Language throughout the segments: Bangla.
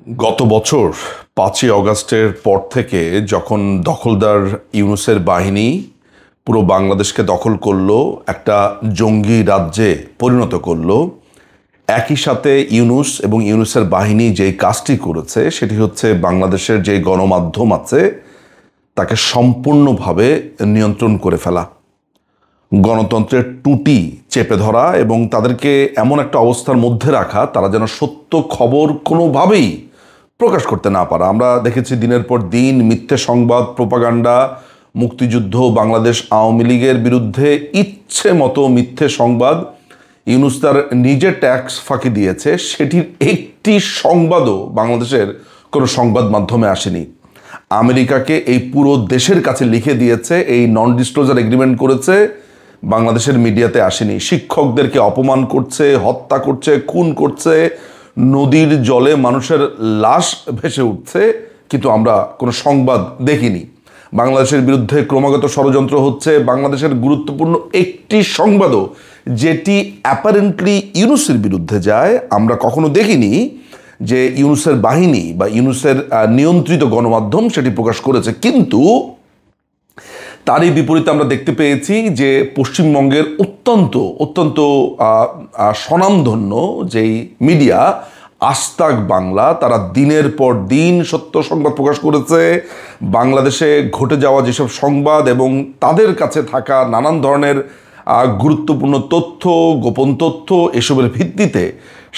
গত বছর ৫ই অগাস্টের পর থেকে যখন দখলদার ইউনূসের বাহিনী পুরো বাংলাদেশকে দখল করলো, একটা জঙ্গি রাজ্যে পরিণত করলো, একই সাথে ইউনূস এবং ইউনূসের বাহিনী যেই কাজটি করেছে সেটি হচ্ছে বাংলাদেশের যে গণমাধ্যম আছে তাকে সম্পূর্ণভাবে নিয়ন্ত্রণ করে ফেলা, গণতন্ত্রের টুটি চেপে ধরা এবং তাদেরকে এমন একটা অবস্থার মধ্যে রাখা তারা যেন সত্য খবর কোনোভাবেই প্রকাশ করতে না পারা। আমরা দেখেছি দিনের পর দিন মিথ্যে সংবাদ, প্রোপাগান্ডা, মুক্তিযুদ্ধ, বাংলাদেশ আওয়ামী লীগের বিরুদ্ধে ইচ্ছে মতো মিথ্যে সংবাদ। ইউনূস তার নিজে ট্যাক্স ফাঁকি দিয়েছে, সেটির একটি সংবাদও বাংলাদেশের কোনো সংবাদ মাধ্যমে আসেনি। আমেরিকাকে এই পুরো দেশের কাছে লিখে দিয়েছে, এই নন ডিসক্লোজার এগ্রিমেন্ট করেছে, বাংলাদেশের মিডিয়াতে আসেনি। শিক্ষকদেরকে অপমান করছে, হত্যা করছে, খুন করছে, নদীর জলে মানুষের লাশ ভেসে উঠছে, কিন্তু আমরা কোনো সংবাদ দেখিনি। বাংলাদেশের বিরুদ্ধে ক্রমাগত ষড়যন্ত্র হচ্ছে। বাংলাদেশের গুরুত্বপূর্ণ একটি সংবাদও যেটি অ্যাপারেন্টলি ইউনূসের বিরুদ্ধে যায় আমরা কখনো দেখিনি যে ইউনূসের বাহিনী বা ইউনূসের নিয়ন্ত্রিত গণমাধ্যম সেটি প্রকাশ করেছে। কিন্তু তারই বিপরীতে আমরা দেখতে পেয়েছি যে পশ্চিমবঙ্গের অত্যন্ত অত্যন্ত স্বনামধন্য যেই মিডিয়া আজ-তাক বাংলা, তারা দিনের পর দিন সত্য সংবাদ প্রকাশ করেছে। বাংলাদেশে ঘটে যাওয়া যেসব সংবাদ এবং তাদের কাছে থাকা নানান ধরনের গুরুত্বপূর্ণ তথ্য, গোপন তথ্য, এসবের ভিত্তিতে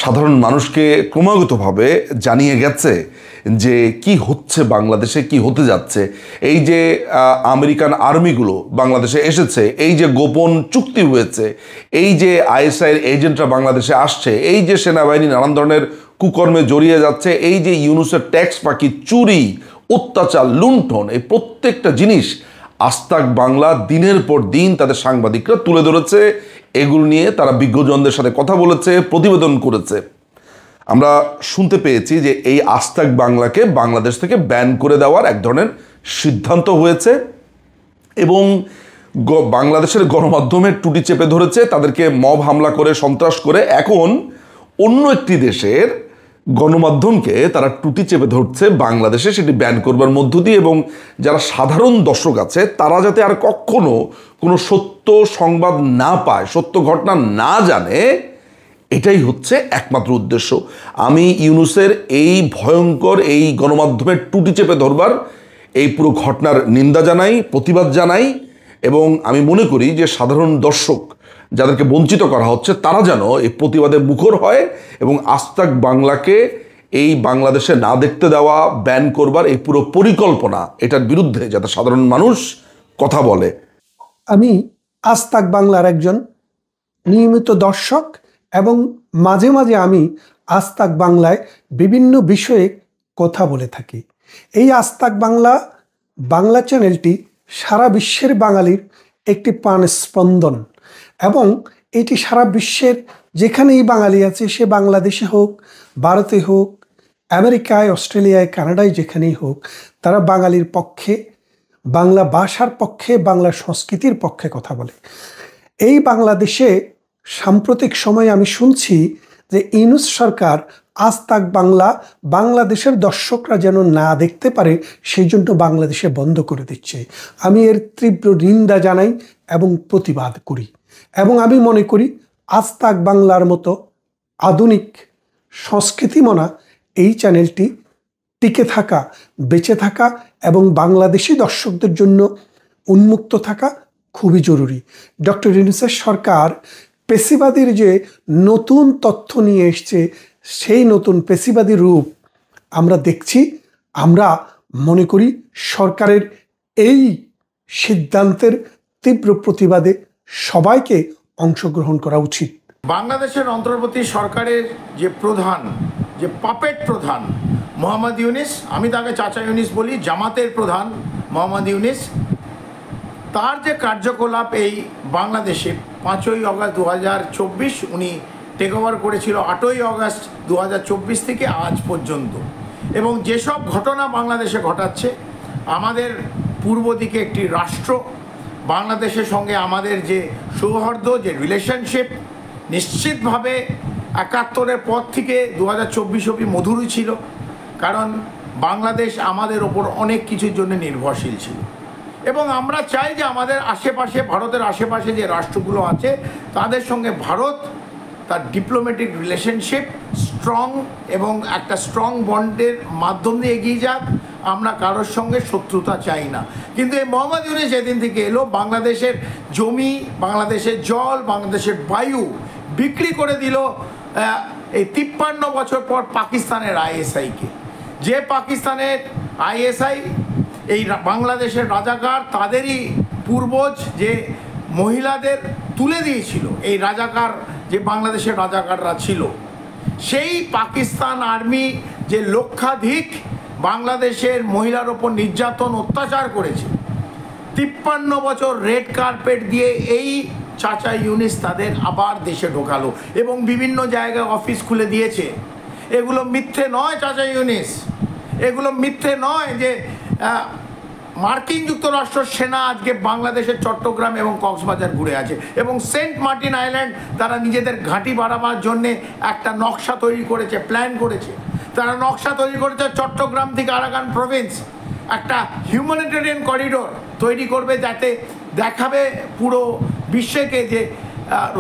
সাধারণ মানুষকে ক্রমাগতভাবে জানিয়ে গেছে যে কি হচ্ছে বাংলাদেশে, কি হতে যাচ্ছে। এই যে আমেরিকান আর্মিগুলো বাংলাদেশে এসেছে, এই যে গোপন চুক্তি হয়েছে, এই যে আইএসআইয়ের এজেন্টরা বাংলাদেশে আসছে, এই যে সেনাবাহিনী নানান ধরনের কুকর্মে জড়িয়ে যাচ্ছে, এই যে ইউনূসের ট্যাক্স ফাঁকি, চুরি, অত্যাচার, লুণ্ঠন, এই প্রত্যেকটা জিনিস আজ-তাক বাংলা দিনের পর দিন তাদের সাংবাদিকরা তুলে ধরেছে। এগুলো নিয়ে তারা বিজ্ঞজনদের সাথে কথা বলেছে, প্রতিবেদন করেছে। আমরা শুনতে পেয়েছি যে এই আজ-তাক বাংলাকে বাংলাদেশ থেকে ব্যান করে দেওয়ার এক ধরনের সিদ্ধান্ত হয়েছে এবং বাংলাদেশের গণমাধ্যমের টুটি চেপে ধরেছে, তাদেরকে মব হামলা করে, সন্ত্রাস করে এখন অন্য একটি দেশের গণমাধ্যমকে তারা টুটি চেপে ধরছে বাংলাদেশে, সেটি ব্যান করবার মধ্য দিয়ে। এবং যারা সাধারণ দর্শক আছে তারা যাতে আর কখনো কোনো সত্য সংবাদ না পায়, সত্য ঘটনা না জানে, এটাই হচ্ছে একমাত্র উদ্দেশ্য। আমি ইউনূসের এই ভয়ঙ্কর এই গণমাধ্যমের টুটি চেপে ধরবার এই পুরো ঘটনার নিন্দা জানাই, প্রতিবাদ জানাই এবং আমি মনে করি যে সাধারণ দর্শক যাদেরকে বঞ্চিত করা হচ্ছে তারা যেন এই প্রতিবাদে মুখর হয় এবং আজ-তাক বাংলাকে এই বাংলাদেশে না দেখতে দেওয়া, ব্যান করবার এই পুরো পরিকল্পনা, এটার বিরুদ্ধে যাতে সাধারণ মানুষ কথা বলে। আমি আজ-তাক বাংলার একজন নিয়মিত দর্শক এবং মাঝে মাঝে আমি আজ-তাক বাংলায় বিভিন্ন বিষয়ে কথা বলে থাকি। এই আজ-তাক বাংলা বাংলা চ্যানেলটি সারা বিশ্বের বাঙালির একটি প্রাণস্পন্দন এবং এটি সারা বিশ্বের যেখানেই বাঙালি আছে, সে বাংলাদেশে হোক, ভারতে হোক, আমেরিকায়, অস্ট্রেলিয়ায়, কানাডায়, যেখানেই হোক, তারা বাঙালির পক্ষে, বাংলা ভাষার পক্ষে, বাংলা সংস্কৃতির পক্ষে কথা বলে। এই বাংলাদেশে সাম্প্রতিক সময়ে আমি শুনছি যে ইউনূস সরকার আজ-তাক বাংলা বাংলাদেশের দর্শকরা যেন না দেখতে পারে সেই জন্য বাংলাদেশে বন্ধ করে দিচ্ছে। আমি এর তীব্র নিন্দা জানাই এবং প্রতিবাদ করি এবং আমি মনে করি আজ-তাক বাংলার মতো আধুনিক সংস্কৃতিমনা এই চ্যানেলটি টিকে থাকা, বেঁচে থাকা এবং বাংলাদেশি দর্শকদের জন্য উন্মুক্ত থাকা খুবই জরুরি। ডক্টর ইউনূসের সরকার পেশিবাদীর যে নতুন তথ্য নিয়ে এসছে, সেই নতুন পেশিবাদী রূপ আমরা দেখছি। আমরা মনে করি সরকারের এই সিদ্ধান্তের তীব্র প্রতিবাদে সবাইকে অংশগ্রহণ করা উচিত। বাংলাদেশের অন্তর্বর্তী সরকারের যে প্রধান, যে পাপেট প্রধান মোহাম্মদ ইউনূস, আমি তাকে চাচা ইউনূস বলি, জামাতের প্রধান মোহাম্মদ ইউনূস, তার যে কার্যকলাপ এই বাংলাদেশে 5ই অগাস্ট 2024 উনি টেক ওভার করেছিল 8ই অগাস্ট 2024 থেকে আজ পর্যন্ত, এবং যেসব ঘটনা বাংলাদেশে ঘটাচ্ছে, আমাদের পূর্ব দিকে একটি রাষ্ট্র, বাংলাদেশের সঙ্গে আমাদের যে সৌহার্দ্য, যে রিলেশনশিপ, নিশ্চিতভাবে 71-এর পর থেকে 2024 অবধি মধুরই ছিল, কারণ বাংলাদেশ আমাদের ওপর অনেক কিছুর জন্য নির্ভরশীল ছিল এবং আমরা চাই যে আমাদের আশেপাশে, ভারতের আশেপাশে যে রাষ্ট্রগুলো আছে তাদের সঙ্গে ভারত তার ডিপ্লোম্যাটিক রিলেশনশিপ স্ট্রং এবং একটা স্ট্রং বন্ডের মাধ্যম দিয়ে এগিয়ে যাক। আমরা কারোর সঙ্গে শত্রুতা চাই না। কিন্তু এই মোহাম্মদ ইউনূস যেদিন থেকে এলো, বাংলাদেশের জমি, বাংলাদেশের জল, বাংলাদেশের বায়ু বিক্রি করে দিল এই 53 বছর পর পাকিস্তানের আইএসআইকে। যে পাকিস্তানের আইএসআই এই বাংলাদেশের রাজাকার, তাদেরই পূর্বজ যে মহিলাদের তুলে দিয়েছিল, এই রাজাকার যে বাংলাদেশের রাজাকাররা ছিল, সেই পাকিস্তান আর্মি যে লক্ষাধিক বাংলাদেশের মহিলার ওপর নির্যাতন অত্যাচার করেছে, 53 বছর রেড কার্পেট দিয়ে এই চাচা ইউনূস তাদের আবার দেশে ঢোকালো এবং বিভিন্ন জায়গায় অফিস খুলে দিয়েছে। এগুলো মিথ্যে নয় চাচা ইউনূস, এগুলো মিথ্যে নয় যে মার্কিন যুক্তরাষ্ট্র সেনা আজকে বাংলাদেশের চট্টগ্রাম এবং কক্সবাজার ঘুরে আছে এবং সেন্ট মার্টিন আইল্যান্ড তারা নিজেদের ঘাঁটি বাড়াবার জন্যে একটা নকশা তৈরি করেছে, প্ল্যান করেছে। তারা নকশা তৈরি করেছে চট্টগ্রাম থেকে আরাকান প্রভিন্স একটা হিউম্যানিটেরিয়ান করিডোর তৈরি করবে, যাতে দেখাবে পুরো বিশ্বকে যে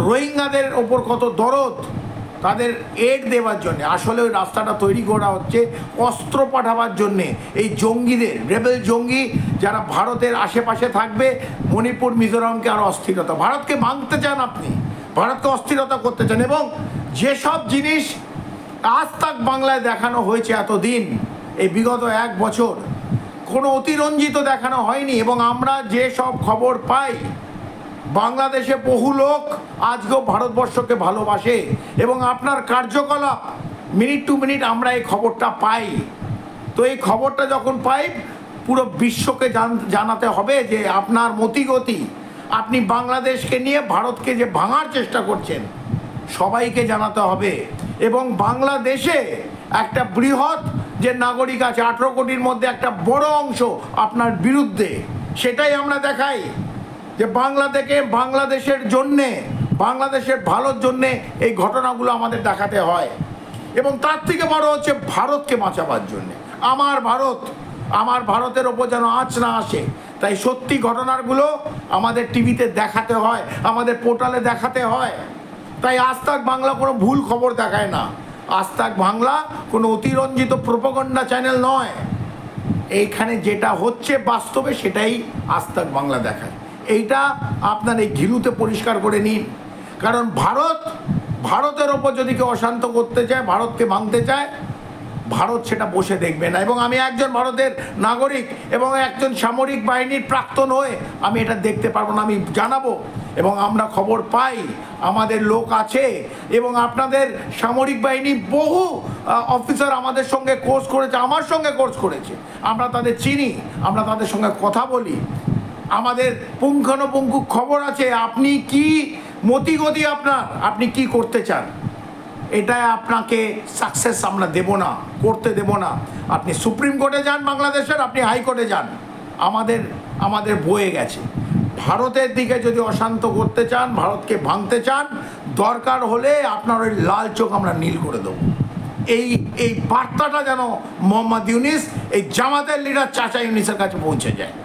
রোহিঙ্গাদের ওপর কত দরদ, তাদের এড দেওয়ার জন্যে। আসলে ওই রাস্তাটা তৈরি করা হচ্ছে অস্ত্র পাঠাবার জন্যে, এই জঙ্গিদের, রেবেল জঙ্গি যারা ভারতের আশেপাশে থাকবে, মণিপুর মিজোরামকে আরও অস্থিরতা, ভারতকে ভাঙতে চান আপনি, ভারতকে অস্থিরতা করতে চান। এবং যেসব জিনিস আজ তাক বাংলায় দেখানো হয়েছে এতদিন, এই বিগত 1 বছর কোনো অতিরঞ্জিত দেখানো হয়নি। এবং আমরা যে সব খবর পাই, বাংলাদেশে বহু লোক আজকেও ভারতবর্ষকে ভালোবাসে এবং আপনার কার্যকলাপ মিনিট টু মিনিট আমরা এই খবরটা পাই। তো এই খবরটা যখন পাই, পুরো বিশ্বকে জানাতে হবে যে আপনার মতিগতি, আপনি বাংলাদেশকে নিয়ে ভারতকে যে ভাঙার চেষ্টা করছেন, সবাইকে জানাতে হবে। এবং বাংলাদেশে একটা বৃহৎ যে নাগরিক আছে, 18 কোটির মধ্যে একটা বড় অংশ আপনার বিরুদ্ধে, সেটাই আমরা দেখাই যে বাংলাদেশের জন্যে, বাংলাদেশের ভালোর জন্যে এই ঘটনাগুলো আমাদের দেখাতে হয়। এবং তার থেকে বড় হচ্ছে ভারতকে বাঁচাবার জন্যে, আমার ভারতের ওপর যেন আঁচ না আসে, তাই সত্যি ঘটনাগুলো আমাদের টিভিতে দেখাতে হয়, আমাদের পোর্টালে দেখাতে হয়। তাই আজ তাক বাংলা কোনো ভুল খবর দেখায় না, আজ তাক বাংলা কোনো অতিরঞ্জিত প্রোপাগান্ডা চ্যানেল নয়। এইখানে যেটা হচ্ছে বাস্তবে সেটাই আজ তাক বাংলা দেখায়। এইটা আপনার এই ঘিলুতে পরিষ্কার করে নিন, কারণ ভারতের ওপর যদি কেউ অশান্ত করতে চায়, ভারতকে ভাঙতে চায়, ভারত সেটা বসে দেখবে না। এবং আমি একজন ভারতের নাগরিক এবং একজন সামরিক বাহিনীর প্রাক্তন হয়ে আমি এটা দেখতে পারবো না, আমি জানাবো। এবং আমরা খবর পাই, আমাদের লোক আছে এবং আপনাদের সামরিক বাহিনী বহু অফিসার আমাদের সঙ্গে কোর্স করেছে, আমার সঙ্গে কোর্স করেছে, আমরা তাদের চিনি, আমরা তাদের সঙ্গে কথা বলি, আমাদের পুঙ্খানুপুঙ্খ খবর আছে আপনি কি মতিগতি, আপনি কি করতে চান। এটা আপনাকে সাকসেস আমরা দেব না, করতে দেব না। আপনি সুপ্রিম কোর্টে যান বাংলাদেশের, আপনি হাইকোর্টে যান, আমাদের বয়ে গেছে। ভারতের দিকে যদি অশান্ত করতে চান, ভারতকে ভাঙতে চান, দরকার হলে আপনার ওই লাল চোখ আমরা নীল করে দেবো। এই বার্তাটা যেন মোহাম্মদ ইউনূস, এই জামাতের লিডার চাচা ইউনূসের কাছে পৌঁছে যায়।